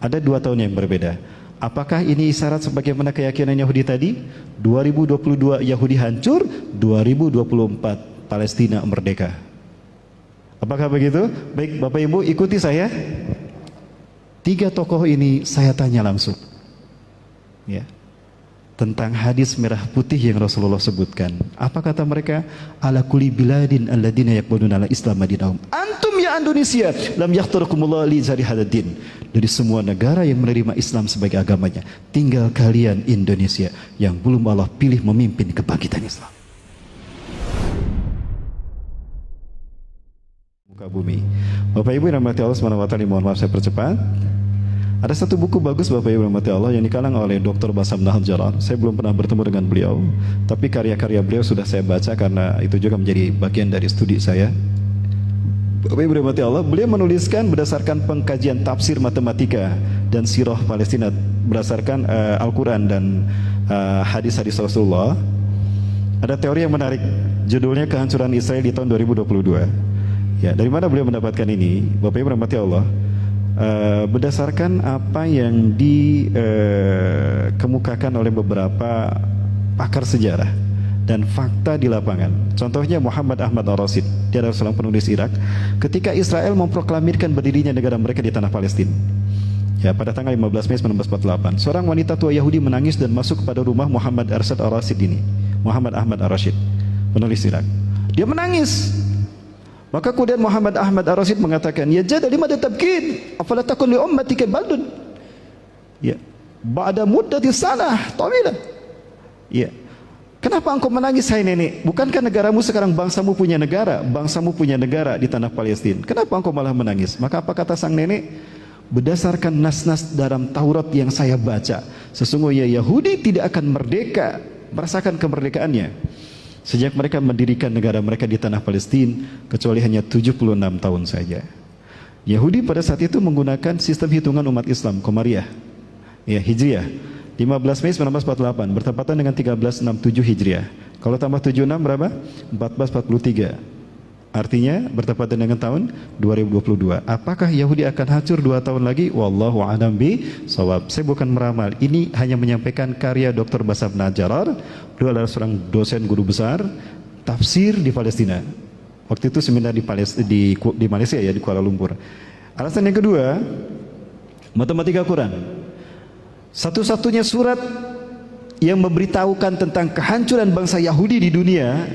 Ada 2 tahun yang berbeda. Apakah ini isyarat sebagaimana keyakinan Yahudi tadi? 2022 Yahudi hancur, 2024 Palestina merdeka. Apakah begitu? Baik Bapak Ibu, ikuti saya. 3 tokoh ini saya tanya langsung, ya, tentang hadis merah putih yang Rasulullah sebutkan. Apa kata mereka? Ala kulli biladin alladina yaquluna ala islam madinahum. Antum ya Indonesia lam yakhtarukumullah li zari hadaddin. Dari semua negara yang menerima Islam sebagai agamanya, tinggal kalian Indonesia yang belum Allah pilih memimpin kebangkitan Islam. Muka bumi. Bapak Ibu yang dirahmati Allah Subhanahu wa taala, mohon maaf saya percepat. Ada satu buku bagus Bapak Ibu rahmati Allah yang dikarang oleh Dr. Bassam Nahjar. Saya belum pernah bertemu dengan beliau, tapi karya-karya beliau sudah saya baca karena itu juga menjadi bagian dari studi saya. Bapak Ibu rahmati Allah, beliau menuliskan berdasarkan pengkajian tafsir matematika dan sirah Palestina berdasarkan Al-Quran dan hadis-hadis Rasulullah. Ada teori yang menarik, judulnya Kehancuran Israel di tahun 2022. Ya, dari mana beliau mendapatkan ini? Bapak Ibu rahmati Allah, berdasarkan apa yang dikemukakan oleh beberapa pakar sejarah dan fakta di lapangan. Contohnya Muhammad Ahmad Ar-Rasyid, dia adalah seorang penulis Irak. Ketika Israel memproklamirkan berdirinya negara mereka di tanah Palestina, ya, pada tanggal 15 Mei 1948, seorang wanita tua Yahudi menangis dan masuk kepada rumah Muhammad Arsyad Ar-Rasyid ini. Muhammad Ahmad Ar-Rasyid, penulis Irak. Dia menangis. Maka kemudian Muhammad Ahmad Ar-Rasyid mengatakan, ya jada lima tabkin, afala takun li ummatika baldun. Ya, ba'da muddati sanah tawilah. Ya. Kenapa engkau menangis hai nenek? Bukankah negaramu sekarang bangsamu punya negara di tanah Palestina? Kenapa engkau malah menangis? Maka apa kata sang nenek? Berdasarkan nas-nas dalam Taurat yang saya baca, sesungguhnya Yahudi tidak akan merdeka, merasakan kemerdekaannya sejak mereka mendirikan negara mereka di tanah Palestina, kecuali hanya 76 tahun saja. Yahudi pada saat itu menggunakan sistem hitungan umat Islam Qamariyah, ya, Hijriah. 15 Mei 1948 bertepatan dengan 1367 Hijriah. Kalau tambah 76 berapa? 1443. Artinya bertepatan dengan tahun 2022. Apakah Yahudi akan hancur 2 tahun lagi? Wallahu a'lam bishawab. Saya bukan meramal. Ini hanya menyampaikan karya Dr. Bassam Nahjar. Beliau adalah seorang dosen guru besar tafsir di Palestina. Waktu itu seminar di Malaysia, ya, di Kuala Lumpur. Alasan yang kedua, matematika Quran. Satu-satunya surat yang memberitahukan tentang kehancuran bangsa Yahudi di dunia,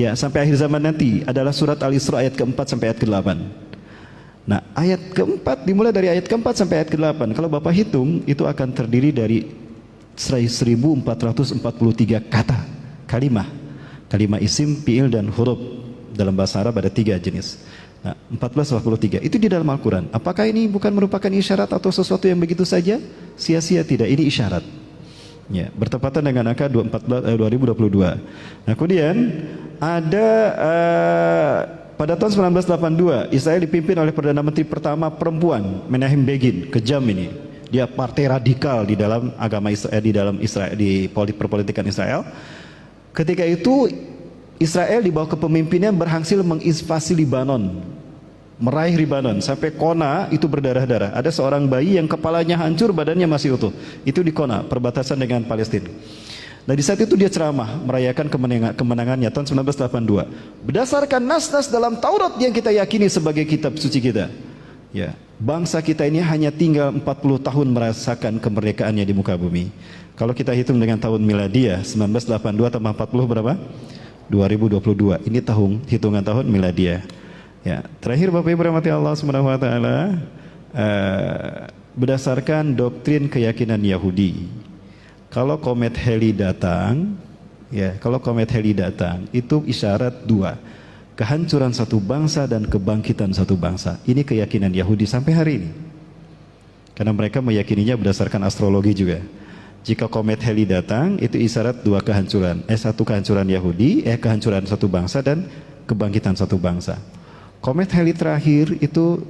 ya, sampai akhir zaman nanti adalah surat Al-Isra ayat ke-4 sampai ayat ke-8. Nah, ayat ke-4 dimulai dari ayat ke-4 sampai ayat ke-8. Kalau Bapak hitung, itu akan terdiri dari 1443 kata, kalimah isim, fi'il dan huruf. Dalam bahasa Arab ada 3 jenis. Nah, 1443 itu di dalam Al-Quran. Apakah ini bukan merupakan isyarat atau sesuatu yang begitu saja sia-sia? Tidak, ini isyarat, ya, bertepatan dengan angka 2022. Nah, kemudian ada pada tahun 1982 Israel dipimpin oleh Perdana Menteri pertama perempuan, Menachem Begin. Kejam ini, dia partai radikal di dalam agama Israel, di dalam Israel, di perpolitikan Israel. Ketika itu Israel di bawah kepemimpinannya berhasil menginvasi Libanon, meraih Libanon sampai Kona itu berdarah-darah. Ada seorang bayi yang kepalanya hancur, badannya masih utuh. Itu di Kona, perbatasan dengan Palestina. Nah, di saat itu dia ceramah merayakan kemenangannya tahun 1982. Berdasarkan nas-nas dalam Taurat yang kita yakini sebagai kitab suci kita, ya, bangsa kita ini hanya tinggal 40 tahun merasakan kemerdekaannya di muka bumi. Kalau kita hitung dengan tahun miladiah 1982 tambah 40 berapa? 2022. Ini hitungan tahun miladiah. Ya, terakhir Bapak Ibu rahmati Allah Subhanahu wa taala, berdasarkan doktrin keyakinan Yahudi, kalau komet Halley datang, ya, itu isyarat 2, kehancuran satu bangsa dan kebangkitan satu bangsa. Ini keyakinan Yahudi sampai hari ini. Karena mereka meyakininya berdasarkan astrologi juga. Jika komet Halley datang, itu isyarat 2 kehancuran. Satu kehancuran Yahudi, kehancuran satu bangsa dan kebangkitan satu bangsa. Komet Halley terakhir itu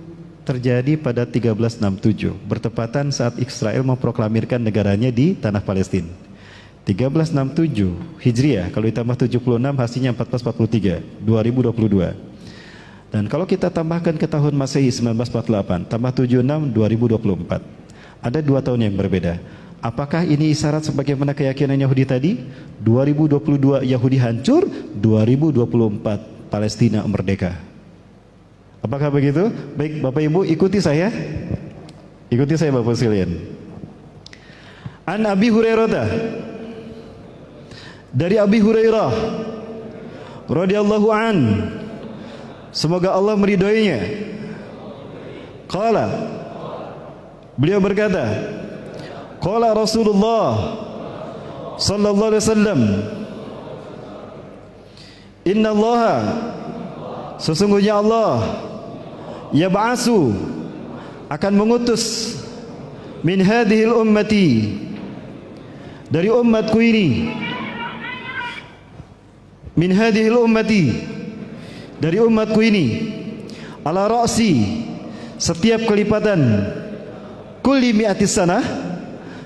terjadi pada 1367, bertepatan saat Israel memproklamirkan negaranya di tanah Palestina. 1367 Hijriah, kalau ditambah 76 hasilnya 1443, 2022. Dan kalau kita tambahkan ke tahun Masehi 1948, tambah 76, 2024. Ada 2 tahun yang berbeda. Apakah ini isyarat sebagaimana keyakinan Yahudi tadi? 2022 Yahudi hancur, 2024 Palestina merdeka. Apakah begitu? Baik Bapak Ibu, ikuti saya. Ikuti saya Bapak sekalian. An Abi Hurairah, dari Abi Hurairah radhiyallahu an, semoga Allah meridhoinya. Qala, beliau berkata, qala Rasulullah sallallahu alaihi wasallam, inna Allah, sesungguhnya Allah yab'asu, akan mengutus min hadhil ummati, dari umatku ini, min hadhil ummati, dari umatku ini, ala ra'si, setiap kelipatan, kulli mi'atis sanah,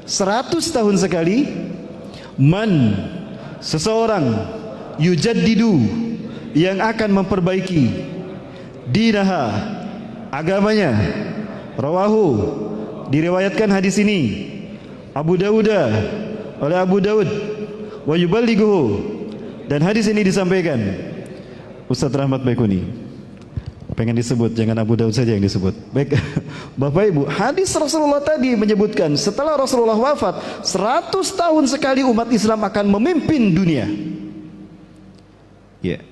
100 tahun sekali, man, seseorang, yujaddidu, yang akan memperbaiki dinaha, agamanya. Rawahu, diriwayatkan hadis ini Abu Dawud, oleh Abu Dawud, wa yuballighuhu, dan hadis ini disampaikan Ustaz Rahmat Baikuni. Pengen disebut, jangan Abu Dawud saja yang disebut. Baik Bapak Ibu, hadis Rasulullah tadi menyebutkan setelah Rasulullah wafat 100 tahun sekali umat Islam akan memimpin dunia. Ya,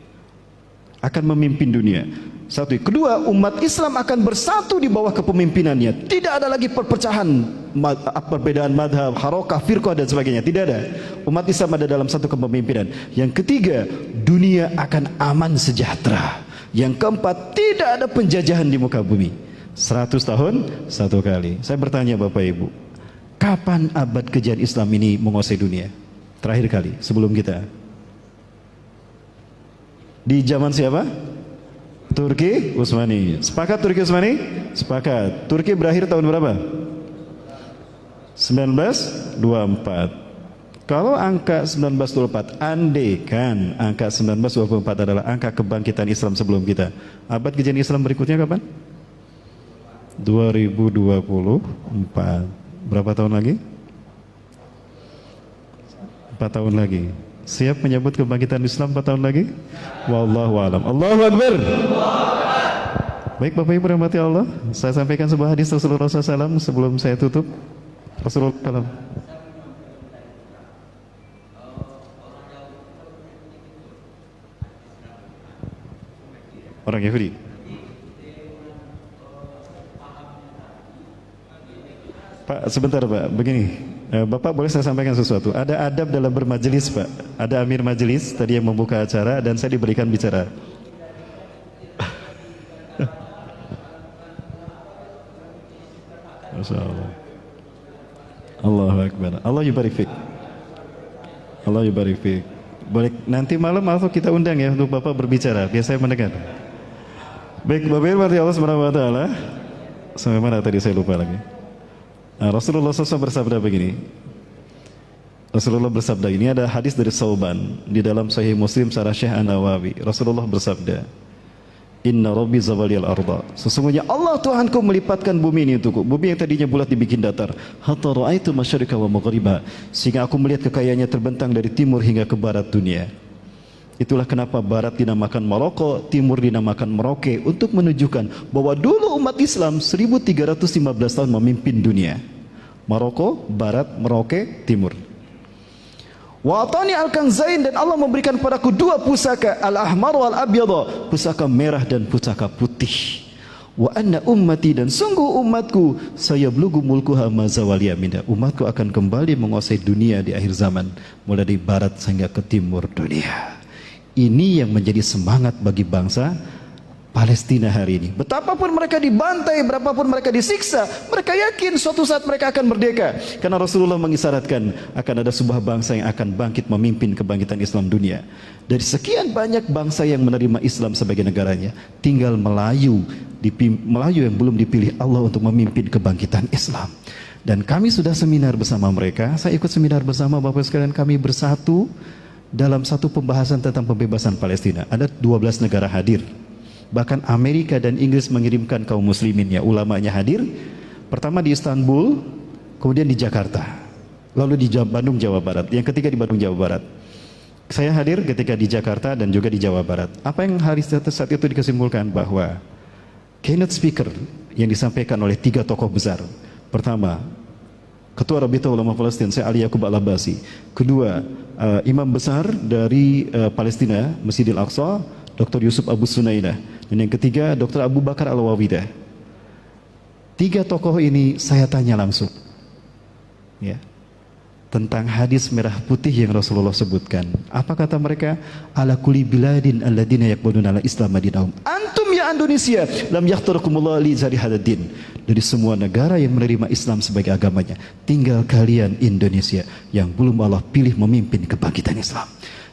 akan memimpin dunia. Satu. Kedua, umat Islam akan bersatu di bawah kepemimpinannya. Tidak ada lagi perpecahan, perbedaan madhab, harokah, firqah dan sebagainya. Tidak ada. Umat Islam ada dalam satu kepemimpinan. Yang ketiga, dunia akan aman sejahtera. Yang keempat, tidak ada penjajahan di muka bumi. 100 tahun satu kali. Saya bertanya Bapak Ibu, kapan abad kejian Islam ini menguasai dunia? Terakhir kali sebelum kita. Di zaman siapa? Turki Utsmani. Sepakat Turki Utsmani? Sepakat. Turki berakhir tahun berapa? 1924. Kalau angka 1924, andaikan angka 1924 adalah angka kebangkitan Islam sebelum kita, abad kejian Islam berikutnya kapan? 2024. Berapa tahun lagi? 4 tahun lagi. Siap menyambut kebangkitan Islam 4 tahun lagi? Wallahu a'lam. Allahu Akbar. Baik Bapak Ibu rahmati Allah, saya sampaikan sebuah hadis Rasulullah SAW sebelum saya tutup. Rasulullah SAW. Orang Yahudi. Pak, sebentar Pak, begini. Bapak boleh saya sampaikan sesuatu. Ada adab dalam bermajelis Pak. Ada amir majelis tadi yang membuka acara dan saya diberikan bicara. Masya Allah. Allahu Akbar. Allah yubarik fiik. Allah yubarik fiik. Boleh nanti malam atau kita undang ya untuk Bapak berbicara biar saya mendengar. Baik Bapak Ibu Allah Subhanahu wa taala. Sampai mana tadi saya lupa lagi. Nah, Rasulullah SAW bersabda begini. Rasulullah bersabda, ini ada hadis dari Sauban di dalam Sahih Muslim Syarah Syekh An-Nawawi. Rasulullah bersabda, Inna Rabbi zawaliyal arda, sesungguhnya Allah Tuhanku melipatkan bumi ini untukku. Bumi yang tadinya bulat dibikin datar. Hatta ra'aitu masyariqa wa maghriba, sehingga aku melihat kekayaannya terbentang dari timur hingga ke barat dunia. Itulah kenapa barat dinamakan Maroko, timur dinamakan Merauke, untuk menunjukkan bahwa dulu umat Islam 1315 tahun memimpin dunia. Maroko, barat, Merauke, timur. Wa atani al-kanzain, dan Allah memberikan padaku 2 pusaka, al-ahmar wal abyad, pusaka merah dan pusaka putih. Wa anna ummati, dan sungguh umatku, sayablugu mulkuha ma zawaliya minha, umatku akan kembali menguasai dunia di akhir zaman, mulai dari barat hingga ke timur dunia. Ini yang menjadi semangat bagi bangsa Palestina hari ini. Betapapun mereka dibantai, berapapun mereka disiksa, mereka yakin suatu saat mereka akan merdeka. Karena Rasulullah mengisyaratkan akan ada sebuah bangsa yang akan bangkit memimpin kebangkitan Islam dunia. Dari sekian banyak bangsa yang menerima Islam sebagai negaranya, tinggal Melayu yang belum dipilih Allah untuk memimpin kebangkitan Islam. Dan kami sudah seminar bersama mereka. Saya ikut seminar bersama Bapak sekalian, kami bersatu dalam satu pembahasan tentang pembebasan Palestina. Ada 12 negara hadir. Bahkan Amerika dan Inggris mengirimkan kaum muslimin, ya, ulamanya hadir. Pertama di Istanbul, kemudian di Jakarta, lalu di Bandung, Jawa Barat, yang ketiga di Bandung, Jawa Barat. Saya hadir ketika di Jakarta dan juga di Jawa Barat. Apa yang hari saat itu dikesimpulan bahwa keynote speaker yang disampaikan oleh 3 tokoh besar. Pertama, Ketua Rabita Ulama Palestina, Syekh Ali Yaqub Al-Abbasi. Kedua, Imam besar dari Palestina, Masjidil Aqsa, Dr. Yusuf Abu Sunaidah. Dan yang ketiga, Dr. Abu Bakar Al-Wawidah. 3 tokoh ini saya tanya langsung, ya, tentang hadis merah putih yang Rasulullah sebutkan. Apa kata mereka? Ala kulli biladin alladina yaqbuduna ala Islam madinahum. Antum ya Indonesia, lam yaqtarukumullah li zari hadaddin. Dari semua negara yang menerima Islam sebagai agamanya, tinggal kalian Indonesia yang belum Allah pilih memimpin kebangkitan Islam.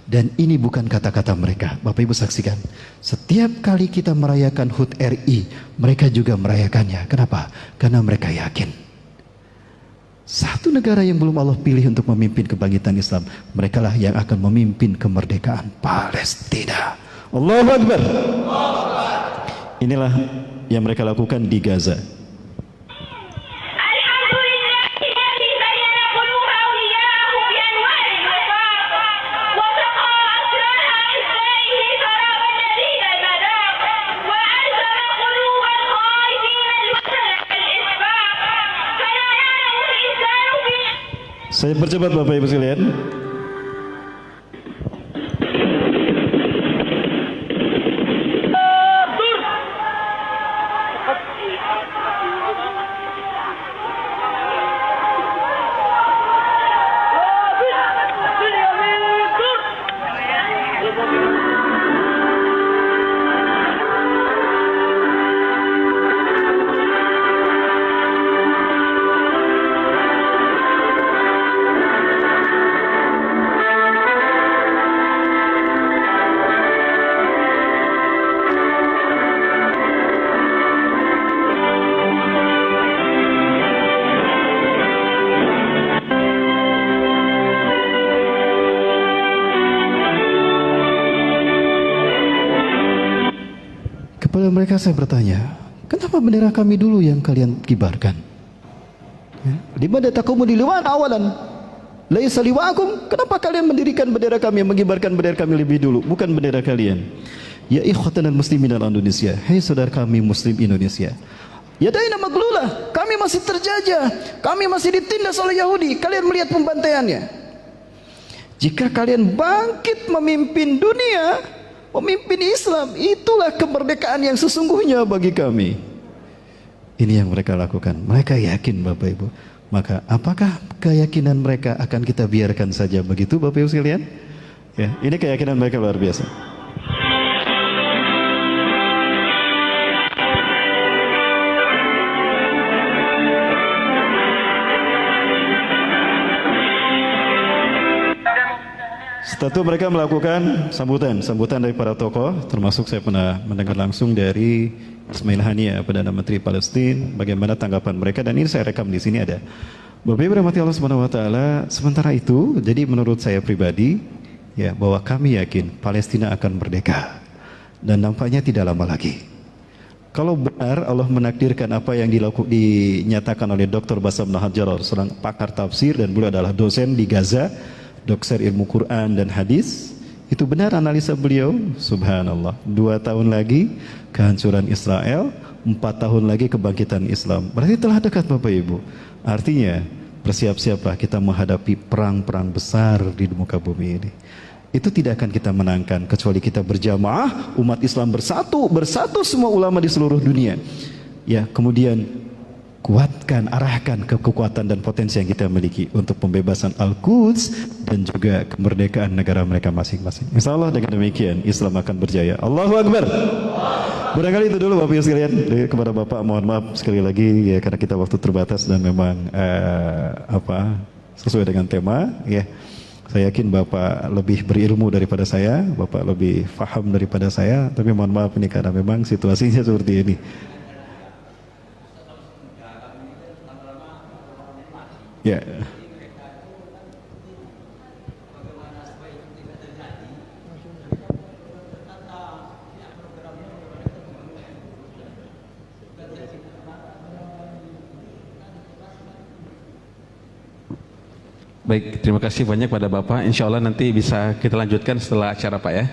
Dan ini bukan kata-kata mereka. Bapak Ibu saksikan, setiap kali kita merayakan HUT RI, mereka juga merayakannya. Kenapa? Karena mereka yakin satu negara yang belum Allah pilih untuk memimpin kebangkitan Islam, merekalah yang akan memimpin kemerdekaan Palestina. Allahu Akbar. Inilah yang mereka lakukan di Gaza. Saya percepat Bapak Ibu sekalian. Kepada mereka saya bertanya, kenapa bendera kami dulu yang kalian kibarkan? Di mana takumu di luar awalan? Laisa liwa'akum. Kenapa kalian mendirikan bendera kami, mengibarkan bendera kami lebih dulu, bukan bendera kalian? Ya ikhwatanal muslimin Indonesia, hai saudara kami Muslim Indonesia. Ya daina maglulah, kami masih terjajah, kami masih ditindas oleh Yahudi. Kalian melihat pembantaiannya. Jika kalian bangkit memimpin dunia, memimpin Islam, itulah kemerdekaan yang sesungguhnya bagi kami. Ini yang mereka lakukan. Mereka yakin Bapak Ibu. Maka apakah keyakinan mereka akan kita biarkan saja begitu Bapak Ibu sekalian? Ya, ini keyakinan mereka luar biasa. Setelah itu mereka melakukan sambutan dari para tokoh, termasuk saya pernah mendengar langsung dari Ismail Haniyah, Perdana Menteri Palestina, bagaimana tanggapan mereka, dan ini saya rekam di sini ada. Bapak Ibu rahmati Allah Subhanahu wa taala, sementara itu, jadi menurut saya pribadi, ya, bahwa kami yakin Palestina akan merdeka dan nampaknya tidak lama lagi. Kalau benar Allah menakdirkan apa yang dinyatakan oleh Dr. Bassam Nahjar, seorang pakar tafsir dan beliau adalah dosen di Gaza, dokter ilmu Quran dan hadis, itu benar analisa beliau, subhanallah, 2 tahun lagi kehancuran Israel, 4 tahun lagi kebangkitan Islam. Berarti telah dekat Bapak Ibu. Artinya bersiap-siaplah kita menghadapi perang-perang besar di muka bumi ini. Itu tidak akan kita menangkan kecuali kita berjamaah, umat Islam bersatu semua ulama di seluruh dunia. Ya, kemudian kuatkan, arahkan ke kekuatan dan potensi yang kita miliki untuk pembebasan Al-Quds dan juga kemerdekaan negara mereka masing-masing. Insya Allah dengan demikian Islam akan berjaya. Allahu Akbar. Barangkali itu dulu Bapak Ibu sekalian. Kepada Bapak mohon maaf sekali lagi ya, karena kita waktu terbatas dan memang sesuai dengan tema ya. Saya yakin Bapak lebih berilmu daripada saya, Bapak lebih faham daripada saya, tapi mohon maaf ini karena memang situasinya seperti ini. Ya. Baik, terima kasih banyak pada Bapak. Insya Allah nanti bisa kita lanjutkan setelah acara Pak ya.